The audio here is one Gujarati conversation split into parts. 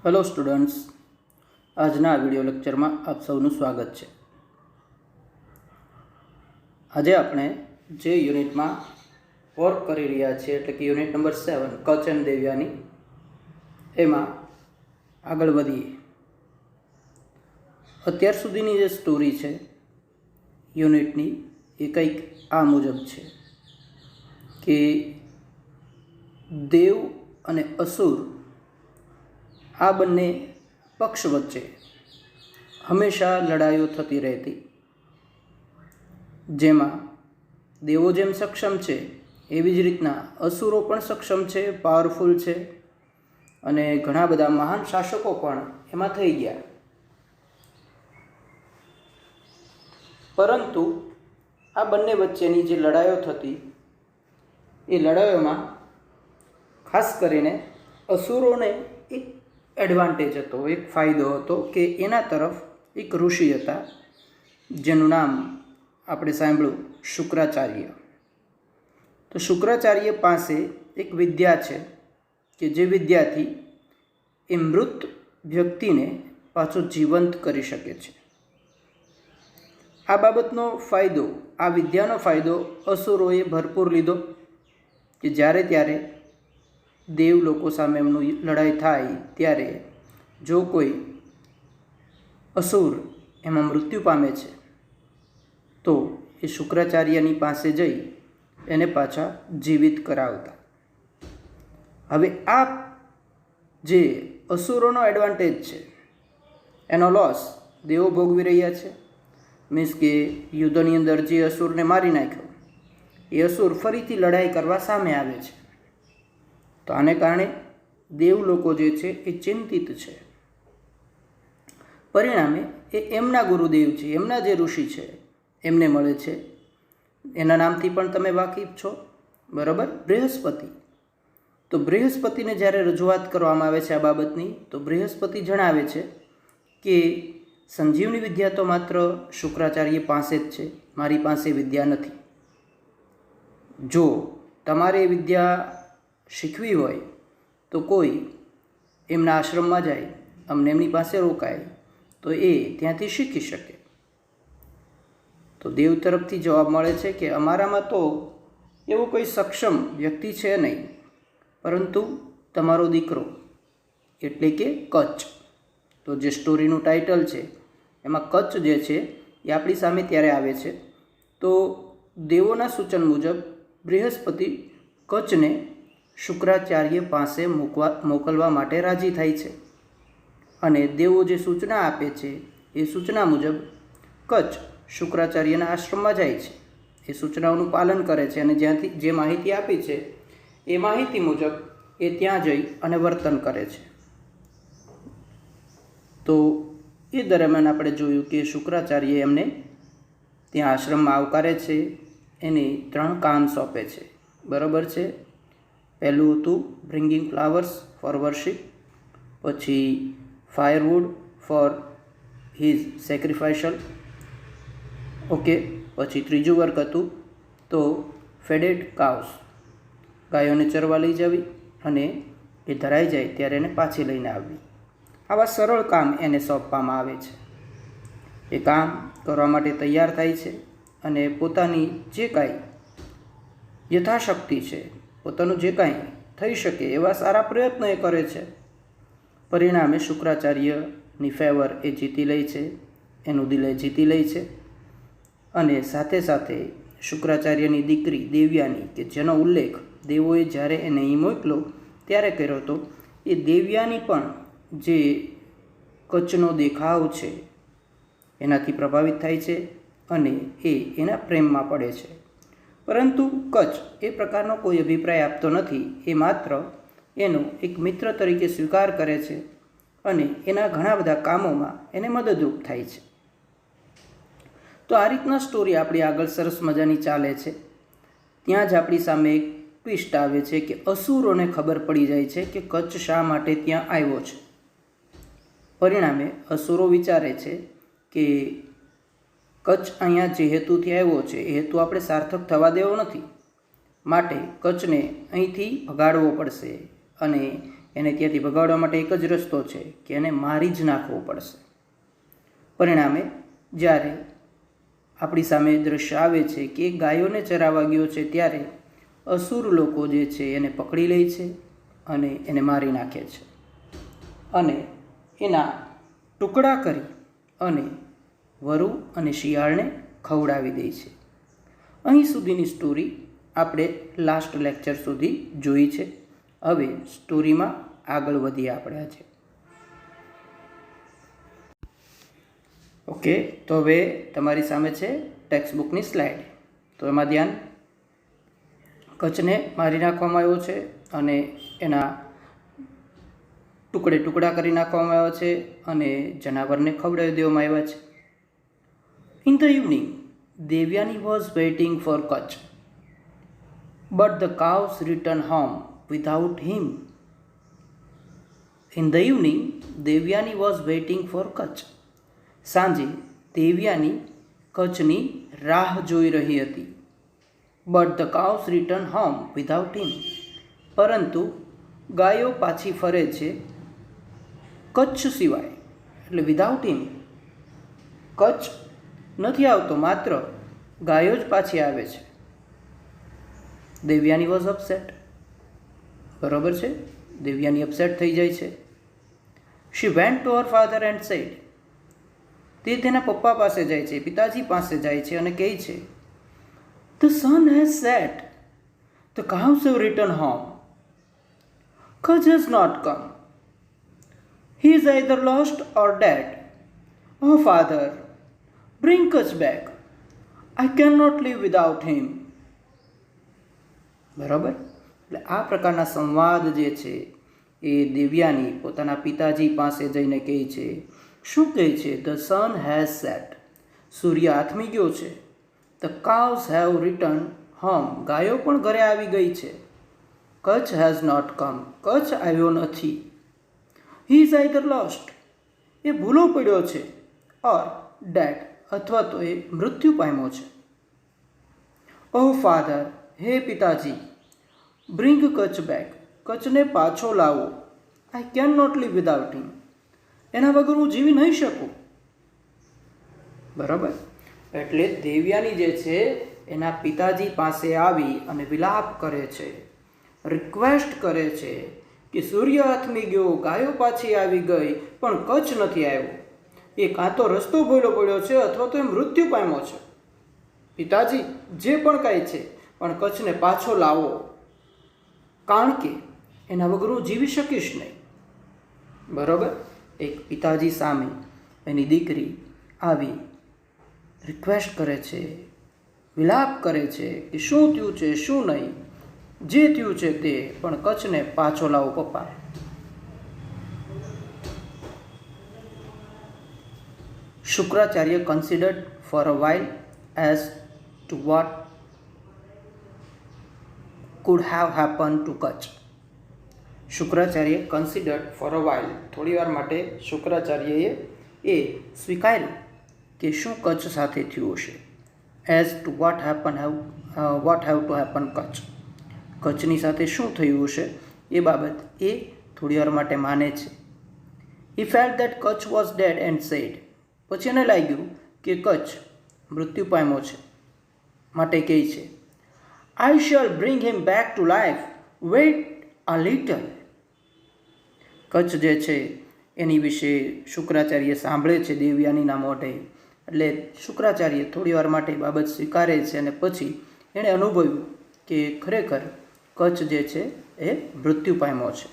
હેલો સ્ટુડન્ટ્સ, આજના આ વિડિયો લેક્ચરમાં આપ સૌનું સ્વાગત છે. આજે આપણે જે યુનિટમાં વર્ક કરી રહ્યા છીએ એટલે કે unit number 7 Kutch and Devyani, એમાં આગળ વધીએ. અત્યાર સુધીની જે સ્ટોરી છે યુનિટની એ કંઈક આ મુજબ છે કે દેવ અને અસુર આ બંને પક્ષ વચ્ચે હંમેશા લડાઈઓ થતી રહેતી, જેમાં દેવો જેમ સક્ષમ છે એવી જ રીતના અસુરો પણ સક્ષમ છે, પાવરફુલ છે, અને ઘણા બધા મહાન શાસકો પણ એમાં થઈ ગયા. પરંતુ આ બંને વચ્ચેની જે લડાઈઓ થતી એ લડાઈઓમાં ખાસ કરીને અસુરોને એક એડવાન્ટેજ હતો, એક ફાયદો હતો કે એના તરફ એક ઋષિ હતા જેનું નામ આપણે સાંભળ્યું શુક્રાચાર્ય. તો શુક્રાચાર્ય પાસે એક વિદ્યા છે કે જે વિદ્યાથી એ મૃત વ્યક્તિને પાછો જીવંત કરી શકે છે. આ બાબતનો ફાયદો, આ વિદ્યાનો ફાયદો અસુરોએ ભરપૂર લીધો કે જ્યારે ત્યારે દેવ લોકો સામે એમનું લડાઈ થાય ત્યારે જો કોઈ અસુર એમાં મૃત્યુ પામે છે તો એ શુક્રાચાર્યની પાસે જઈ એને પાછા જીવિત કરાવતા. હવે આ જે અસુરોનો એડવાન્ટેજ છે એનો લોસ દેવો ભોગવી રહ્યા છે. મીન્સ કે યુદ્ધની અંદર જે અસુરને મારી નાખ્યો એ અસુર ફરીથી લડાઈ કરવા સામે આવે છે. તો આને કારણે દેવ લોકો જે છે એ ચિંતિત છે. પરિણામે એ એમના ગુરુદેવ છે, એમના જે ઋષિ છે એમને મળે છે. એના નામથી પણ તમે વાકેફ છો, બરાબર, બૃહસ્પતિ. તો બૃહસ્પતિને જ્યારે રજૂઆત કરવામાં આવે છે આ બાબતની, તો બૃહસ્પતિ જણાવે છે કે સંજીવની વિદ્યા તો માત્ર શુક્રાચાર્ય પાસે જ છે, મારી પાસે વિદ્યા નથી. જો તમારે વિદ્યા શીખવી હોય તો કોઈ એમના આશ્રમમાં જાય, અમને એમની પાસે રોકાય તો એ ત્યાંથી શીખી શકે. તો દેવ તરફથી જવાબ મળે છે કે અમારામાં તો એવો કોઈ સક્ષમ વ્યક્તિ છે નહીં, પરંતુ તમારો દીકરો એટલે કે કચ્છ, તો જે સ્ટોરીનું ટાઇટલ છે એમાં કચ્છ જે છે એ આપણી સામે ત્યારે આવે છે. તો દેવોના સૂચન મુજબ બૃહસ્પતિ કચ્છને શુક્રાચાર્ય પાસે મોકલવા માટે રાજી થાય છે, અને દેવો જે સૂચના આપે છે એ સૂચના મુજબ કચ્છ શુક્રાચાર્યના આશ્રમમાં જાય છે. એ સૂચનાઓનું પાલન કરે છે અને જ્યાંથી જે માહિતી આપી છે એ માહિતી મુજબ એ ત્યાં જઈ અને વર્તન કરે છે. તો એ દરમિયાન આપણે જોયું કે શુક્રાચાર્ય એમને ત્યાં આશ્રમમાં આવકારે છે, એને 3 કામ સોંપે છે, બરાબર છે. પહેલું હતું બ્રિંગિંગ ફ્લાવર્સ ફોર વર્શિપ, પછી ફાયરવુડ ફોર હિઝ સેક્રિફાઇશલ, ઓકે. પછી ત્રીજું વર્ક હતું તો ફેડેડ કાઉસ, ગાયોને ચરવા લઈ જવી અને એ ધરાઈ જાય ત્યારે એને પાછી લઈને આવવી. આવા સરળ કામ એને સોંપવામાં આવે છે. એ કામ કરવા માટે તૈયાર થાય છે અને પોતાની જે કાંઈ યથાશક્તિ છે, પોતાનું જે કાંઈ થઈ શકે એવા સારા પ્રયત્નો એ કરે છે. પરિણામે શુક્રાચાર્યની ફેવર એ જીતી લે છે, એનું દિલ એ જીતી લે છે. અને સાથે સાથે શુક્રાચાર્યની દીકરી દેવ્યાની, કે જેનો ઉલ્લેખ દેવોએ જ્યારે એને અહીં મોકલો ત્યારે કર્યો હતો, એ દેવ્યાની પણ જે કચ્છનો દેખાવ છે એનાથી પ્રભાવિત થાય છે અને એ એના પ્રેમમાં પડે છે. પરંતુ કચ્છ એ પ્રકારનો કોઈ અભિપ્રાય આપતો નથી. એ માત્ર એનો એક મિત્ર તરીકે સ્વીકાર કરે છે અને એના ઘણા બધા કામોમાં એને મદદરૂપ થાય છે. તો આ રીતના સ્ટોરી આપણી આગળ સરસ મજાની ચાલે છે. ત્યાં જ આપણી સામે એક ટ્વિસ્ટ આવે છે કે અસુરોને ખબર પડી જાય છે કે કચ્છ શા માટે ત્યાં આવ્યો છે. પરિણામે અસુરો વિચારે છે કે કચ્છ અહીંયા જે હેતુથી આવ્યો છે એ હેતુ આપણે સાર્થક થવા દેવો નથી, માટે કચ્છને અહીંથી ભગાડવો પડશે અને એને ત્યાંથી ભગાડવા માટે એક જ રસ્તો છે કે એને મારી જ નાખવો પડશે. પરિણામે જ્યારે આપણી સામે દ્રશ્ય આવે છે કે ગાયોને ચરાવવા ગયો છે ત્યારે અસુર લોકો જે છે એને પકડી લે છે અને એને મારી નાખે છે અને એના ટુકડા કરી અને વરુ અને શિયાળને ખવડાવી દે છે. અહીં સુધીની સ્ટોરી આપણે લાસ્ટ લેક્ચર સુધી જોઈ છે. હવે સ્ટોરીમાં આગળ વધીએ આપણે આજે. ઓકે, તો હવે તમારી સામે છે ટેક્સ્ટ બુકની સ્લાઇડ. તો એમાં ધ્યાન, કચ્છને મારી નાખવામાં આવ્યો છે અને એના ટુકડે ટુકડા કરી નાખવામાં આવ્યા છે અને જનાવરને ખવડાવી દેવામાં આવ્યા છે. In the evening Devyani was waiting for Kacha, but the cows returned home without him. In the evening, Devyani was waiting for Kacha. સાંજે દેવયાની કચ્છની રાહ જોઈ રહી હતી. But the cows returned home without him. પરંતુ ગાયો પાછી ફરે છે કચ્છ સિવાય, એટલે વિધાઉટ હિમ. કચ્છ નથી આવતો, માત્ર ગાયો જ પાછી આવે છે. Devyani was upset. બરાબર છે, દેવયાની અપસેટ થઈ જાય છે. She went to her father and said. તે તેના પપ્પા પાસે જાય છે, પિતાજી પાસે જાય છે અને કહે છે, the sun has set, the cows have returned home. Kutch has not come. He is either lost or dead. Oh father, bring Kutch back. I cannot live without him. બરાબર. એટલે આ પ્રકારના સંવાદ જે છે એ દેવયાની પોતાના પિતાજી પાસે જઈને કહે છે. શું કહે છે? ધ સન હેઝ સેટ, સૂર્ય આથમી ગયો છે. The cows have returned home, ગાયો પણ ઘરે આવી ગઈ છે. Kacha has not come, Kacha આવ્યો નથી. હી ઇઝ આઈધર લોસ્ટ, એ ભૂલો પડ્યો છે, ઓર ડેડ, અથવા તો એ મૃત્યુ પામ્યો છે. ઓહ ફાધર, હે પિતાજી, બ્રિંગ કચ્છ બેક, કચ્છને પાછો લાવો. I can not leave without him, એના વગર હું જીવી નહીં શકું. બરાબર. એટલે દેવયાની જે છે એના પિતાજી પાસે આવી અને વિલાપ કરે છે, રિક્વેસ્ટ કરે છે કે સૂર્ય આથમી ગયો, ગાયો પાછી આવી ગઈ, પણ કચ્છ નથી આવ્યો. એ કાં તો રસ્તો ભૂલો પડ્યો છે અથવા તો એ મૃત્યુ પામ્યો છે. પિતાજી જે પણ કાંઈ છે, પણ કચ્છને પાછો લાવો, કારણ કે એના વગર હું જીવી શકીશ નહીં. બરાબર. એક પિતાજી સામે એની દીકરી આવી રિક્વેસ્ટ કરે છે, વિલાપ કરે છે કે શું થયું છે, શું નહીં, જે થયું છે તે, પણ કચ્છને પાછો લાવો પપ્પા. Shukracharya considered for a while as to what could have happened to Kutch. Shukracharya considered for a while, થોડી વાર માટે શુક્રાચાર્યએ એ સ્વીકાર્યું કે શું કચ્છ સાથે થયું હશે. As two what have to happen Kutch, કચ્છની સાથે શું થયું હશે એ બાબત એ થોડી વાર માટે માને છે. He felt that Kacha was dead and said, પછી એને લાગ્યું કે કચ્છ મૃત્યુ પામ્યો છે, માટે કહે છે, I shall bring him back to life, wait a little. Kacha જે છે એની વિશે શુક્રાચાર્ય સાંભળે છે દેવયાનીના મોઢે, એટલે શુક્રાચાર્ય થોડી વાર માટે બાબત સ્વીકારે છે અને પછી એણે અનુભવ્યું કે ખરેખર કચ્છ જે છે એ મૃત્યુ પામ્યો છે.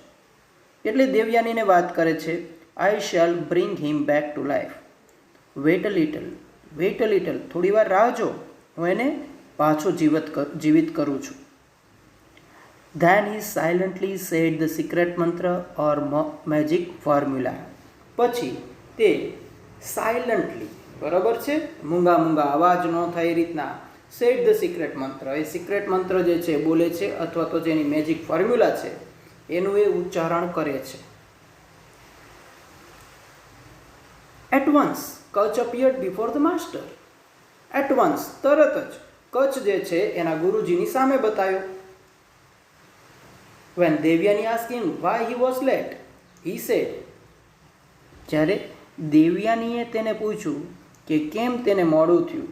એટલે દેવયાનીને વાત કરે છે, I shall bring him back to life, wait a little, થોડી વાર રાહ જો, હું એને પાછો જીવિત કરું છું. Then he silently said the secret mantra or magic formula. પછી તે સાયલન્ટલી, બરાબર છે, મૂંગા મૂંગા અવાજ ન થાય એ રીતના સેડ ધ સિક્રેટ મંત્ર, એ સિક્રેટ મંત્ર જે છે બોલે છે, અથવા તો જેની મેજિક ફોર્મ્યુલા છે એનું એ ઉચ્ચારણ કરે છે. At once Kacha appeared before the master. At once, તરત જ કચ્છ જે છે એના ગુરુજીની સામે બતાવ્યો. When Devyani asked him why he was late, he said, જ્યારે દેવયાનીએ તેને પૂછ્યું કે કેમ તેને મોડું થયું,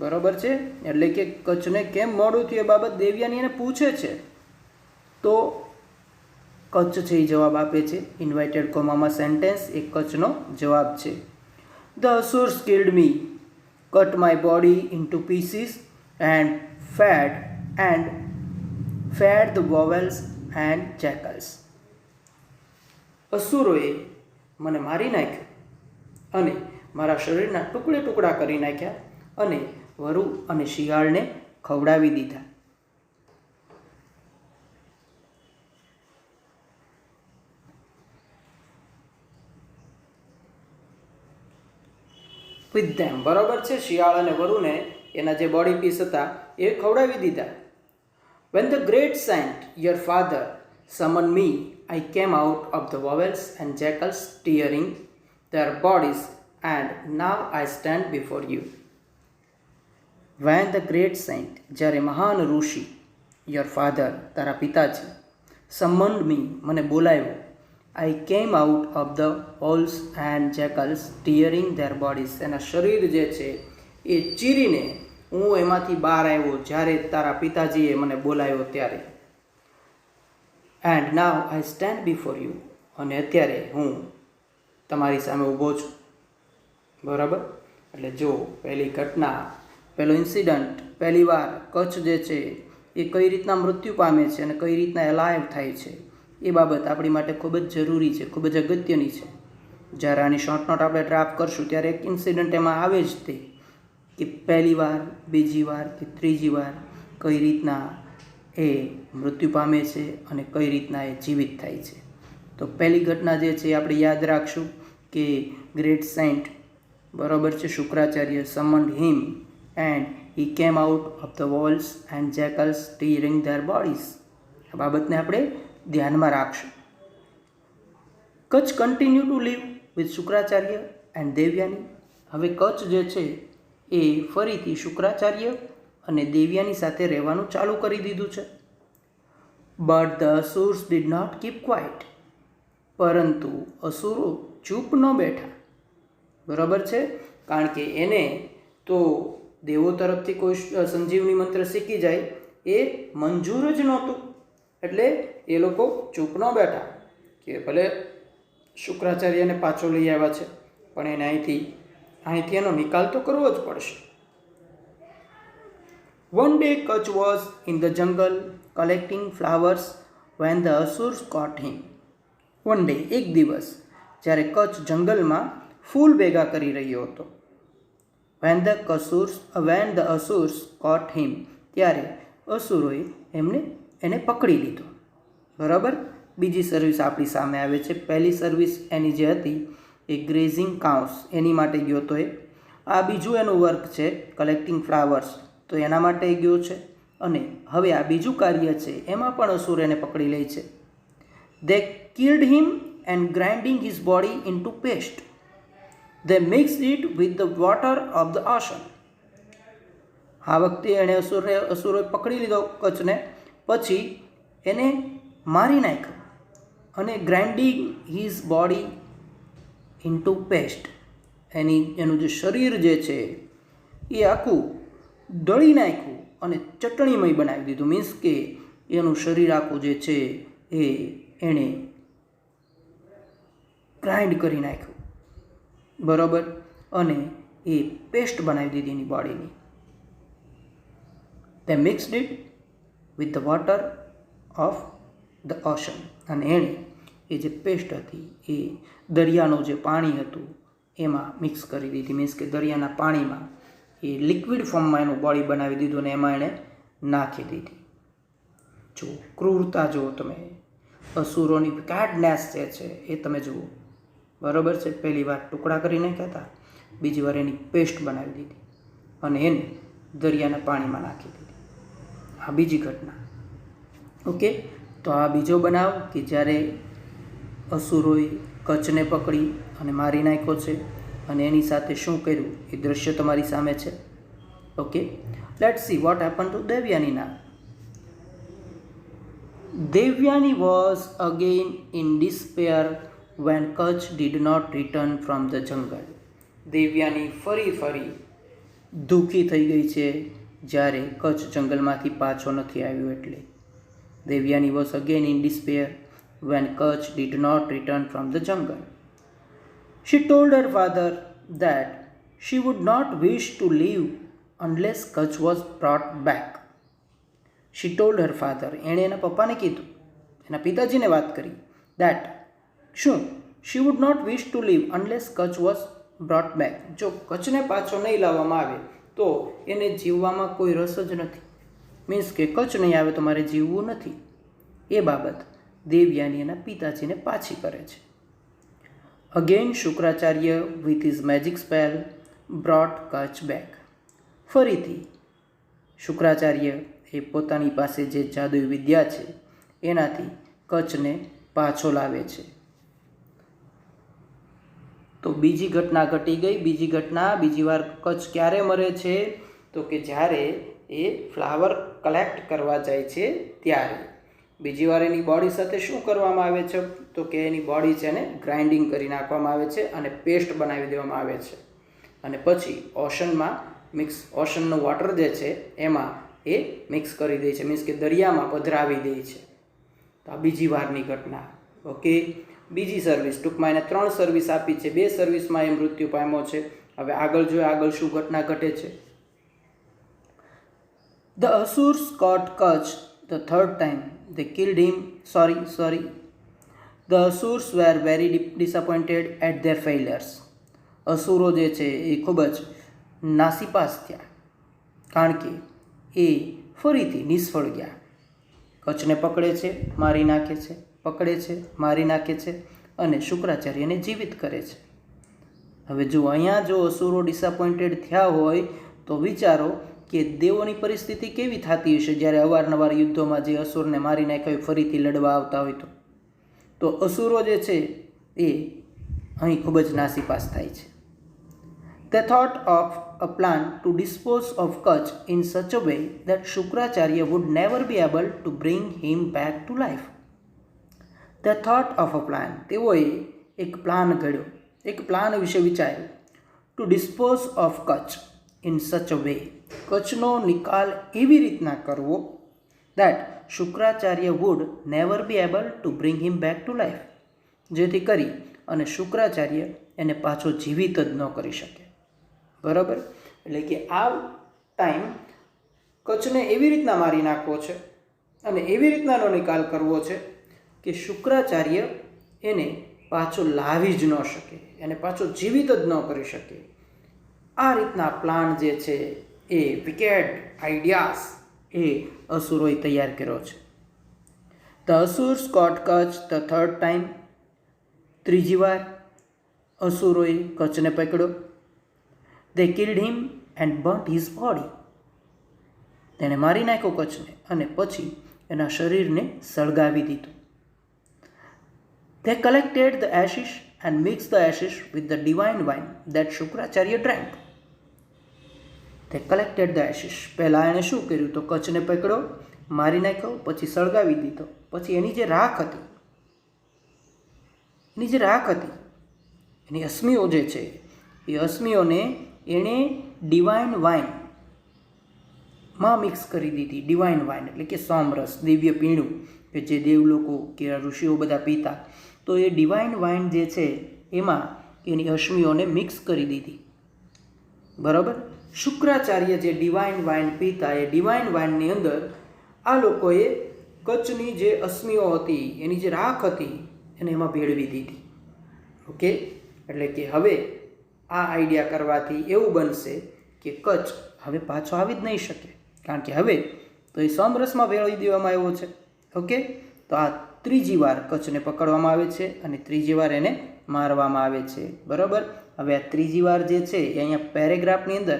બરાબર છે, એટલે કે કચ્છને કેમ મોડું થયું એ બાબત દેવયાની એને પૂછે છે, તો કચ્છ છે એ જવાબ આપે છે. ઇન્વાઇટેડ કોમામાં સેન્ટેન્સ એ કચ્છનો જવાબ છે. The asuras killed me, cut my body into pieces and fed the wolves and jackals. અસુરોએ મને મારી નાખ્યો અને મારા શરીરના ટુકડે ટુકડા કરી નાખ્યા અને વરુ અને શિયાળને ખવડાવી દીધા. વિથ ધેમ, બરાબર છે, શિયાળ અને વરુને એના જે બોડી પીસ હતા એ ખવડાવી દીધા. When the great saint, your father, summoned me, I came out of the vowels and jackals tearing their bodies, and now I stand before you. When the great saint, જ્યારે મહાન ઋષિ, your father, તારા પિતાજી, summoned me, મને બોલાવ્યો, I came out of the owls and jackals tearing their bodies, એના શરીર જે છે એ ચીરીને હું એમાંથી બહાર આવ્યો જ્યારે તારા પિતાજીએ મને બોલાવ્યો ત્યારે. And now I stand before you, અને અત્યારે હું તમારી સામે ઊભો છું. બરાબર, એટલે જો પહેલી ઘટના, પહેલો ઇન્સિડન્ટ, પહેલી વાર કચ્છ જે છે એ કઈ રીતના મૃત્યુ પામે છે અને કઈ રીતના એલાઇવ થાય છે એ બાબત આપણી માટે ખૂબ જ જરૂરી છે, ખૂબ જ અગત્યની છે. જ્યારે આની શોર્ટ નોટ આપણે ડ્રાફ્ટ કરશું ત્યારે એક ઇન્સિડન્ટ એમાં આવે જ તે કે પહેલી વાર, બીજી વાર કે ત્રીજી વાર કઈ રીતના એ મૃત્યુ પામે છે અને કઈ રીતના એ જીવિત થાય છે. તો પહેલી ઘટના જે છે આપણે યાદ રાખશું કે ગ્રેટ સેન્ટ, બરાબર છે, શુક્રાચાર્ય સમન્ડ હિમ and he came out of the wolves and jackals tearing their bodies. આ બાબતને આપણે ધ્યાનમાં રાખશું. Kacha continue to live with Shukracharya and Devyani. હવે કચ્છ જે છે એ ફરીથી શુક્રાચાર્ય અને દેવયાની સાથે રહેવાનું ચાલુ કરી દીધું છે. But the asuras did not keep quiet, પરંતુ અસુરો ચૂપ ન બેઠા. બરાબર છે, કારણ કે એને તો દેવો તરફથી કોઈ સંજીવની મંત્ર શીખી જાય એ મંજૂર જ નહોતું, એટલે એ લોકો ચૂપ ન બેઠા કે ભલે શુક્રાચાર્યને પાછો લઈ આવ્યા છે પણ એને અહીંથી એનો નિકાલ તો કરવો જ પડશે. One day Kutch was in the jungle collecting flowers when the Asurs caught him. One day, એક દિવસ, જ્યારે કચ્છ જંગલમાં ફૂલ ભેગા કરી રહ્યો હતો. When the Asurs caught him, ત્યારે અસુરોએ એને પકડી લીધો. બરાબર, બીજી સર્વિસ આપણી સામે આવે છે. પહેલી સર્વિસ એની જે હતી એ ગ્રેઝિંગ કાઉસ એની માટે ગયો હતો એ. આ બીજું એનું વર્ક છે કલેક્ટિંગ ફ્લાવર્સ, તો એના માટે ગયો છે. અને હવે આ બીજું કાર્ય છે એમાં પણ અસુર એને પકડી લે છે. They killed him and grinding his body into paste. They mixed it with the water of the ocean. આ વખતે એણે અસુરોએ પકડી લીધો કચ્છને, પછી એને મારી નાખ્યો અને grinding his body into paste, એનું જે શરીર જે છે એ આખું દળી નાખ્યું અને ચટણીમય બનાવી દીધું. મીન્સ કે એનું શરીર આખું જે છે એ એણે ગ્રાઇન્ડ કરી નાખ્યું. બરાબર, અને એ પેસ્ટ બનાવી દીધી એની બોડીની. They mixed it with the water of the ocean. અને એણે એ જે પેસ્ટ હતી એ દરિયાનું જે પાણી હતું એમાં મિક્સ કરી દીધી. મીન્સ કે દરિયાના પાણીમાં એ લિક્વિડ ફોર્મમાં એનું બોડી બનાવી દીધું અને એમાં એણે નાખી દીધી. જો ક્રૂરતા જુઓ તમે, અસુરોની કાડનેસ જે છે એ તમે જુઓ. બરાબર છે, પહેલી વાર ટુકડા કરી નાખ્યા હતા, બીજી વાર એની પેસ્ટ બનાવી દીધી અને એને દરિયાના પાણીમાં નાખી દીધી. આ બીજી ઘટના. ઓકે, તો આ બીજો બનાવ કે જ્યારે અસુરોએ કચ્છને પકડી અને મારી નાખ્યો છે અને એની સાથે શું કર્યું એ દ્રશ્ય તમારી સામે છે. Okay, let's see what happen to Devyani now. Devyani was again in despair when Kach did not return from the jungle. Devyani ફરી દુઃખી થઈ ગઈ છે જ્યારે કચ્છ જંગલમાંથી પાછો નથી આવ્યો એટલે. Devyani was again in despair when Kach did not return from the jungle. She told her father that she would not wish to leave unless Kach was brought back. She told her father, એણે એના પપ્પાને કીધું, એના પિતાજીને વાત કરી, that શું she would not wish to leave unless Kach was brought back. જો કચ્છને પાછો નહીં લાવવામાં આવે તો એને જીવવામાં કોઈ રસ જ નથી. મીન્સ કે કચ્છ નહીં આવે તો મારે જીવવું નથી. એ બાબત દેવયાની એના પિતાજીને પાછી કરે છે. Again Shukracharya with his magic spell brought Kach back. ફરીથી શુક્રાચાર્ય એ પોતાની પાસે જે જાદુઈ વિદ્યા છે એનાથી કચ્છને પાછો લાવે છે. તો બીજી ઘટના ઘટી ગઈ. બીજી વાર કચ્છ ક્યારે મરે છે? તો કે જ્યારે એ ફ્લાવર કલેક્ટ કરવા જાય છે ત્યારે. બીજી વાર એની બોડી સાથે શું કરવામાં આવે છે? તો કે એની બોડી છે એને ગ્રાઇન્ડિંગ કરી નાખવામાં આવે છે અને પેસ્ટ બનાવી દેવામાં આવે છે અને પછી ઓશનનો વોટર જે છે એમાં એ મિક્સ કરી દે છે. મીન્સ કે દરિયામાં પધરાવી દે છે. તો આ બીજી વારની ઘટના. ઓકે, બીજી સર્વિસ. ટૂંકમાં એને 3 સર્વિસ આપી છે. 2 સર્વિસમાં એ મૃત્યુ પામ્યો છે. હવે આગળ જોઈએ આગળ શું ઘટના ઘટે છે. The Asurs caught Kach the third time. They killed him. Sorry. The Asurs were very disappointed at their failures. અસુરો જે છે એ ખૂબ જ નાસીપાસ થયા કારણ કે એ ફરીથી નિષ્ફળ ગયા. કચ્છને પકડે છે, મારી નાખે છે, પકડે છે, મારી નાખે છે અને શુક્રાચાર્યને જીવિત કરે છે. હવે જો અહીંયા જો અસુરો ડિસઅપોઇન્ટેડ થયા હોય તો વિચારો કે દેવોની પરિસ્થિતિ કેવી થતી હશે જ્યારે અવારનવાર યુદ્ધોમાં જે અસુરને મારી નાખ્યા હોય ફરીથી લડવા આવતા હોય તો અસુરો જે છે એ અહીં ખૂબ જ નાસીપાસ થાય છે. They thought of a plan to dispose of Kach in such a way that Shukracharya would never be able to bring him back to life. They thought of a plan. તેઓએ એક પ્લાન ઘડ્યો, એક પ્લાન વિશે વિચાર્યું. To dispose of Kach in such a way. કચ્છનો નિકાલ એવી રીતના કરવો that Shukracharya would never be able to bring him back to life. જેથી કરી અને શુક્રાચાર્ય એને પાછો જીવિત જ ન કરી શકે. બરાબર? એટલે કે આ ટાઈમ કચ્છને એવી રીતના મારી નાખવો છે અને એવી રીતનાનો નિકાલ કરવો છે કે શુક્રાચાર્ય એને પાછો લાવી જ ન શકે, એને પાછો જીવિત જ ન કરી શકે. આ રીતના પ્લાન જે છે એ વિકેડ આઈડિયાઝ એ અસુરોએ તૈયાર કર્યો છે. The asuras caught Kacha the third time. ત્રીજી વાર અસુરોએ કચ્છને પકડ્યો. They killed him and burnt his body. તેણે મારી નાખ્યો કચ્છને અને પછી એના શરીરને સળગાવી દીધું. They collected the ashes and mixed the ashes with the divine wine that Shukracharya drank. They collected the ashes. પહેલાં એણે શું કર્યું? તો કચ્છને પકડ્યો, મારી નાખ્યો, પછી સળગાવી દીધો. પછી એની જે રાખ હતી એની અશ્મિઓ જે છે એ અશ્મિઓને એણે ડિવાઇન વાઇનમાં મિક્સ કરી દીધી. ડિવાઇન વાઇન એટલે કે સોમરસ, દિવ્ય પીણું કે જે દેવલોકો કે ઋષિઓ બધા પીતા. તો એ ડિવાઇન વાઇન જે છે એમાં એની અશ્મિઓને મિક્સ કરી દીધી. બરાબર? શુક્રાચાર્ય જે ડિવાઇન વાઇન પીતા એ ડિવાઇન વાઇનની અંદર આ લોકોએ કચ્છની જે અશ્મિઓ હતી, એની જે રાખ હતી એને એમાં ભેળવી દીધી. ઓકે, એટલે કે હવે આ આઈડિયા કરવાથી એવું બનશે કે કચ્છ હવે પાછો આવી જ નહીં શકે કારણ કે હવે તો એ સોમરસમાં ભેળવી દેવામાં આવ્યો છે. ઓકે, તો આ ત્રીજી વાર કચ્છને પકડવામાં આવે છે અને ત્રીજી વાર એને મારવામાં આવે છે. બરાબર? હવે આ ત્રીજી વાર જે છે એ અહીંયા પેરેગ્રાફની અંદર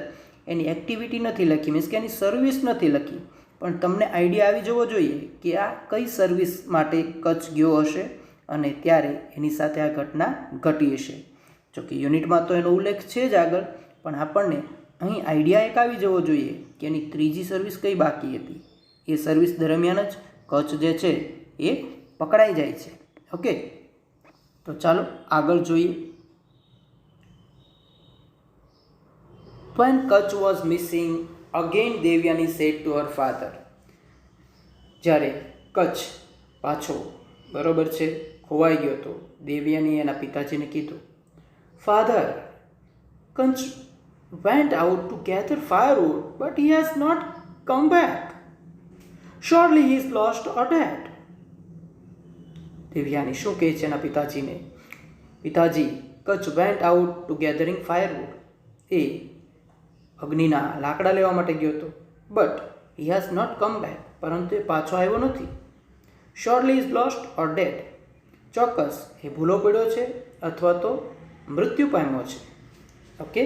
એની એક્ટિવિટી નથી લખી, મીન્સ કે એની સર્વિસ નથી લખી, પણ તમને આઈડિયા આવી જવો જોઈએ કે આ કઈ સર્વિસ માટે કચ્છ ગયો હશે અને ત્યારે એની સાથે આ ઘટના ઘટી હશે. જોકે યુનિટમાં તો એનો ઉલ્લેખ છે જ આગળ, પણ આપણને અહીં આઈડિયા એક આવી જવો જોઈએ કે એની ત્રીજી સર્વિસ કઈ બાકી હતી. એ સર્વિસ દરમિયાન જ કચ્છ જે છે એ પકડાઈ જાય છે. ઓકે, તો ચાલો આગળ જોઈએ. When Kach was missing, again Devyani said to her father. જ્યારે કચ્છ પાછો બરોબર છે ખોવાઈ ગયો તો દેવ્યાની એના પિતાજીને કીધું, father, કંચ went out to gather firewood, but he has not come back. Surely he is lost or dead. Devyani શું કહે છે એના પિતાજીને, પિતાજી, Kutch went out to gathering firewood, એ અગ્નિના લાકડા લેવા માટે ગયો હતો, but he has not come back, પરંતુ એ પાછો આવ્યો નથી. Surely is lost or dead, ચોક્કસ એ ભૂલો પડ્યો છે અથવા તો મૃત્યુ પામ્યો છે. ઓકે,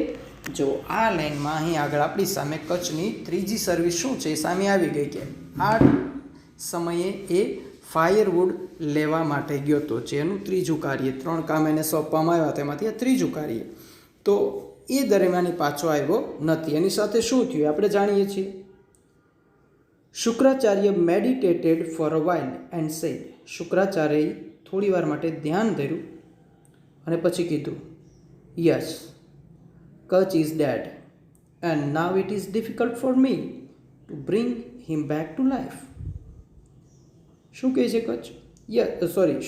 જો આ લાઈનમાં અહીં આગળ આપણી સામે કચ્છની ત્રીજી સર્વિસ શું છે એ સામે આવી ગઈ કે આ સમયે એ ફાયરવુડ લેવા માટે ગયો હતો, જેનું ત્રીજું કાર્ય, 3 કામ એને સોંપવામાં આવ્યા તેમાંથી આ ત્રીજું કાર્ય. તો એ દરમિયાન પાછો આવ્યો નથી. એની સાથે શું થયું આપણે જાણીએ છીએ. Shukracharya meditated for a while and said, શુક્રાચાર્યએ થોડી વાર માટે ધ્યાન ધર્યું અને પછી કીધું, yes, Kacha is dead and now it is difficult for me to bring him back to life. શું કહે છે Kacha?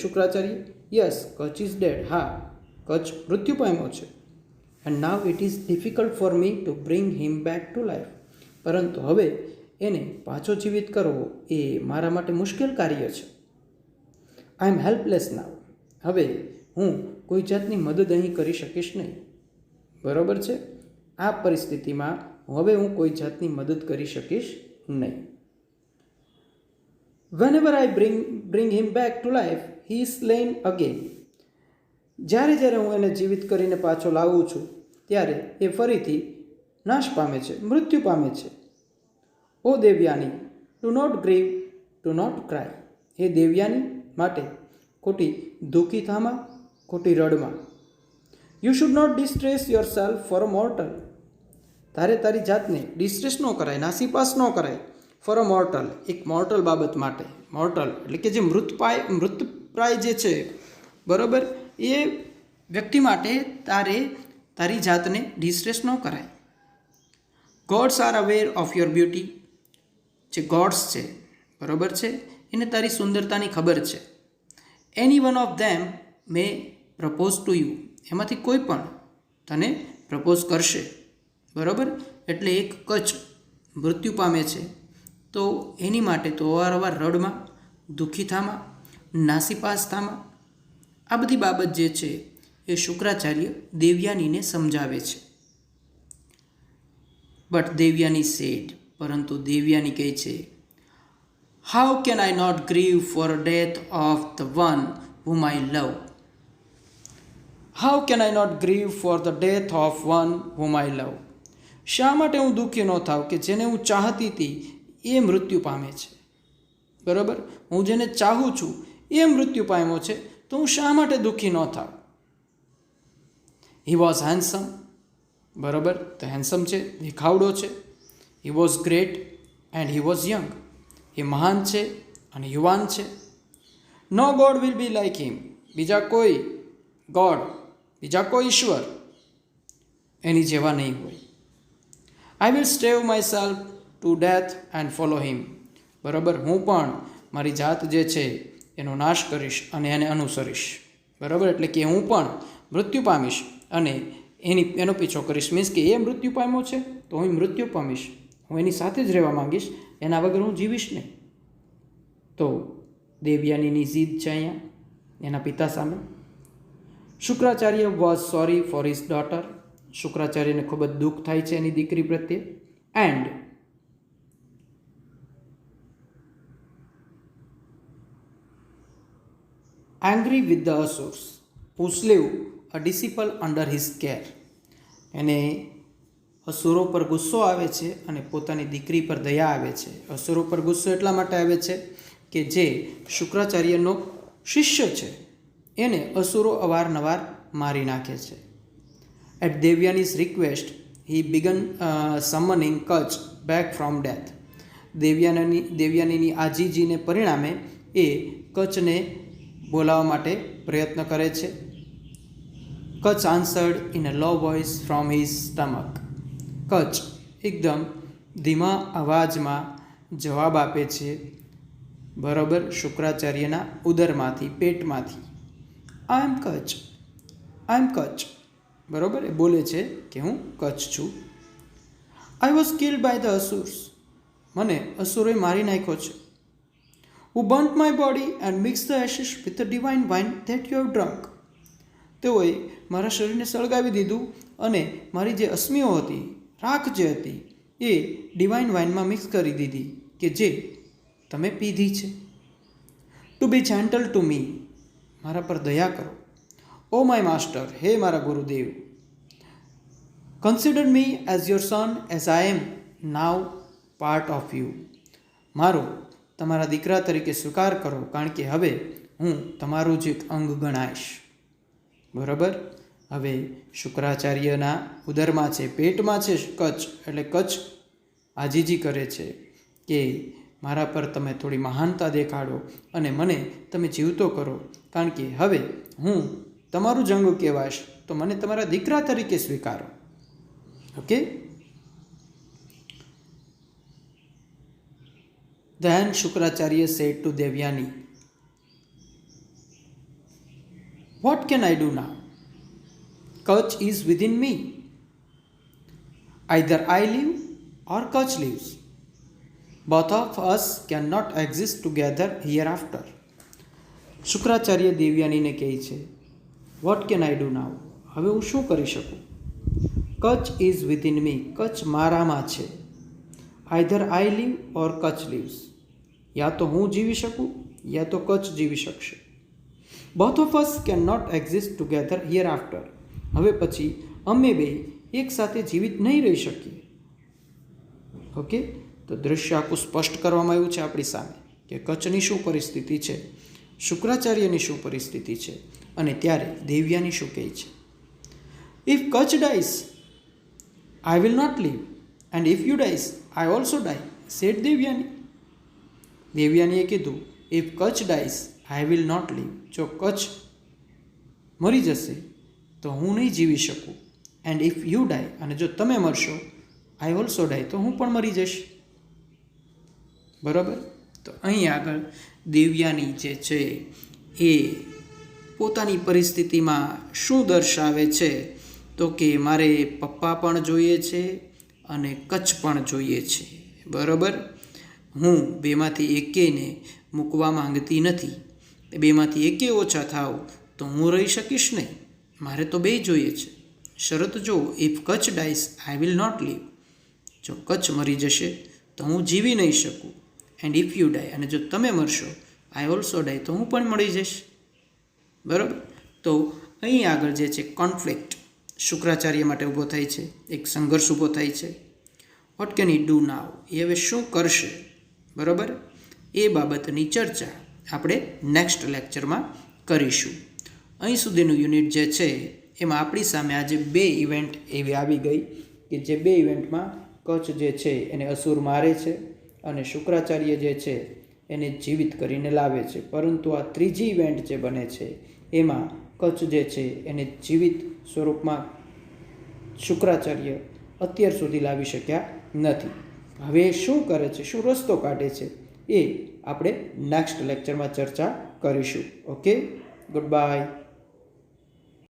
Shukracharya, yes, Kacha is dead, હા, કચ્છ મૃત્યુ પામ્યો છે. And now it is difficult for me to bring him back to life, પરંતુ હવે એને પાછો જીવિત કરવો એ મારા માટે મુશ્કેલ કાર્ય છે. આઈ એમ હેલ્પલેસ નાવ, હવે હું કોઈ જાતની મદદ અહીં કરી શકીશ નહીં. બરાબર છે, આ પરિસ્થિતિમાં હવે હું કોઈ જાતની મદદ કરી શકીશ નહીં. Whenever I bring him back to life, he is slain again. જ્યારે હું એને જીવિત કરીને પાછો લાવું છું ત્યારે એ ફરીથી નાશ પામે છે, મૃત્યુ પામે છે. O Devyani, do not grieve, do not cry. હે દેવ્યાની, માટે ખોટી દુઃખી થામાં, ખોટી રડમાં. You should not distress yourself for a mortal. તારે તારી જાતને ડિસ્ટ્રેસ ન કરાય, નાસીપાસ ન કરાય. ફોર અ મોર્ટલ, એક મોર્ટલ બાબત માટે. મોર્ટલ એટલે કે જે મૃતપ્રાય જે છે, બરાબર, એ વ્યક્તિ માટે તારી જાતને ડિસ્ટ્રેસ ન કરાય. Gods are aware of your beauty. જે ગોડ્સ છે, બરાબર છે, એને તારી સુંદરતાની ખબર છે. એની one of them may propose to you. એમાંથી કોઈ પણ તને પ્રપોઝ કરશે. બરાબર, એટલે એક કચ્છ મૃત્યુ પામે છે તો એની માટે તો અવારનવાર રડમાં, દુઃખી થામાં, નાસીપાસ થામાં, આ બધી બાબત જે છે એ શુક્રાચાર્ય દેવ્યાનીને સમજાવે છે. બટ દેવ્યાની સેડ, પરંતુ દેવ્યાની કહે છે, how can I not grieve for death of the one whom I love. How can I not grieve for the death of one whom I love. શા માટે હું દુઃખી ન થાવ કે જેને હું ચાહતી હતી એ મૃત્યુ પામે છે. બરાબર, હું જેને ચાહું છું એ મૃત્યુ પામ્યો છે, તો હું શા માટે દુઃખી ન થાવ. હી વોઝ હેન્ડસમ, બરાબર, તો હેન્ડસમ છે, દેખાવડો છે. He was great and he was young, એ મહાન છે અને યુવાન છે. No god will be like him. બીજા કોઈ ગોડ, બીજા કોઈ ઈશ્વર એની જેવા નહીં હોય. I will starve myself to death and follow him. બરાબર, હું પણ મારી જાત જે છે એનો નાશ કરીશ અને એને અનુસરીશ. બરાબર, એટલે કે હું પણ મૃત્યુ પામીશ અને એનો પીછો કરીશ. મીન્સ કે એ મૃત્યુ પામ્યો છે તો હું મૃત્યુ પામીશ, હું એની સાથે જ રહેવા માંગીશ, એના વગર હું જીવીશ નહીં. તો દેવ્યાનીની જીદ છે અહીંયા એના પિતા સામે. Shukracharya was sorry for his daughter. શુક્રાચાર્યને ખૂબ જ દુઃખ થાય છે એની દીકરી પ્રત્યે. And angry with the Asurs who slew a disciple under his care. એને અસુરો પર ગુસ્સો આવે છે અને પોતાની દીકરી પર દયા આવે છે. અસુરો પર ગુસ્સો એટલા માટે આવે છે કે જે શુક્રાચાર્યનો શિષ્ય છે એને અસુરો અવારનવાર મારી નાખે છે. At Devyani's request he began summoning Kacha back from death. દેવ્યાનીની આજીજીને પરિણામે એ કચ્છને બોલાવવા માટે પ્રયત્ન કરે છે. Kacha answered in a low voice from his stomach. Kacha એકદમ ધીમા અવાજમાં જવાબ આપે છે, બરાબર, શુક્રાચાર્યના ઉદરમાંથી, પેટમાંથી. આઈ એમ કચ્છ, આઈ એમ કચ્છ. બરાબર, એ બોલે છે કે હું કચ્છ છું. I was killed by the asuras. મને અસુરોએ મારી નાખ્યો છે. who burnt my body and mixed the ashes with the divine wine that you have drunk. તેઓએ મારા શરીરને સળગાવી દીધું અને મારી જે અસ્મિઓ હતી, રાખ જે હતી, એ ડિવાઇન વાઇનમાં મિક્સ કરી દીધી કે જે તમે પીધી છે. To be gentle to me. મારા પર દયા કરો. O my master. હે મારા ગુરુદેવ. Consider me as your son as I am now part of you. મારો તમારા દીકરા તરીકે સ્વીકાર કરો, કારણ કે હવે હું તમારું જ એક અંગ ગણાઈશ. બરાબર. હવે શુક્રાચાર્યના ઉદરમાં છે, પેટમાં છે કચ્છ, એટલે કચ્છ આજીજી કરે છે કે મારા પર તમે થોડી મહાનતા દેખાડો અને મને તમે જીવતો કરો, કારણ કે હવે હું તમારું જ અંગ કહેવાશ, તો મને તમારા દીકરા તરીકે સ્વીકારો. Okay. Then Shukracharya said to Devyani, what can I do now? Kutch is within me. Either I live or Kutch lives. Both of us cannot exist together hereafter. Shukracharya દેવ્યાનીને કહે છે, what can I do now? હવે હું શું કરી શકું? Kacha is within me. Kacha મારામાં છે. Either I live or Kacha lives. યા તો હું જીવી શકું, યા તો કચ્છ જીવી શકશે. Both of us can not exist together hereafter. હવે પછી અમે બે એક સાથે જીવિત નહીં રહી શકીએ. ઓકે. તો દૃશ્ય આખું સ્પષ્ટ કરવામાં આવ્યું છે આપણી સામે કે કચ્છની શું પરિસ્થિતિ છે, શુક્રાચાર્યની શું પરિસ્થિતિ છે, અને ત્યારે દેવ્યાની શું કહે છે. If Kacha dies I will not live, and if you dies I also die, said Devyani. દેવ્યાનીએ કીધું, if Kacha dies I will not leave. જો કચ્છ મરી જશે તો હું નહીં જીવી શકું. એન્ડ ઇફ યુ ડાઈ, અને જો તમે મરશો, આઈ ઓલ્સો ડાઈ, તો હું પણ મરી જઈશ. બરાબર. તો અહીં આગળ દેવ્યાની જે છે એ પોતાની પરિસ્થિતિમાં શું દર્શાવે છે, તો કે મારે પપ્પા પણ જોઈએ છે અને કચ્છ પણ જોઈએ છે. બરાબર. હું બેમાંથી એકેયને મૂકવા માંગતી નથી. બેમાંથી એકે ઓછા થાવ તો હું રહી શકીશ નહીં. મારે તો બે જોઈએ છે. શરત જો, if Kacha dies I will not leave. જો કચ્છ મરી જશે તો હું જીવી નહીં શકું. એન્ડ ઇફ યુ ડાઈ, અને જો તમે મરશો, આઈ ઓલ્સો ડાઈ, તો હું પણ મળી જઈશ. બરાબર. તો અહીં આગળ જે છે કોન્ફ્લિક્ટ શુક્રાચાર્ય માટે ઊભો થાય છે, એક સંઘર્ષ ઊભો થાય છે. વોટ કેન હી ડુ નાવ? એ હવે શું કરશે? બરાબર. એ બાબતની ચર્ચા આપણે નેક્સ્ટ લેક્ચરમાં કરીશું. અહીં સુધીનું યુનિટ જે છે એમાં આપણી સામે આજે બે ઇવેન્ટ એવી આવી ગઈ કે જે બે ઇવેન્ટમાં કચ્છ જે છે એને અસુર મારે છે અને શુક્રાચાર્ય જે છે એને જીવિત કરીને લાવે છે. પરંતુ આ ત્રીજી ઇવેન્ટ જે બને છે એમાં કચ્છ જે છે એને જીવિત સ્વરૂપમાં શુક્રાચાર્ય અત્યાર સુધી લાવી શક્યા નથી. હવે શું કરે છે, શું રસ્તો કાઢે છે, એ આપણે નેક્સ્ટ લેક્ચરમાં ચર્ચા કરીશું. ઓકે. Good bye.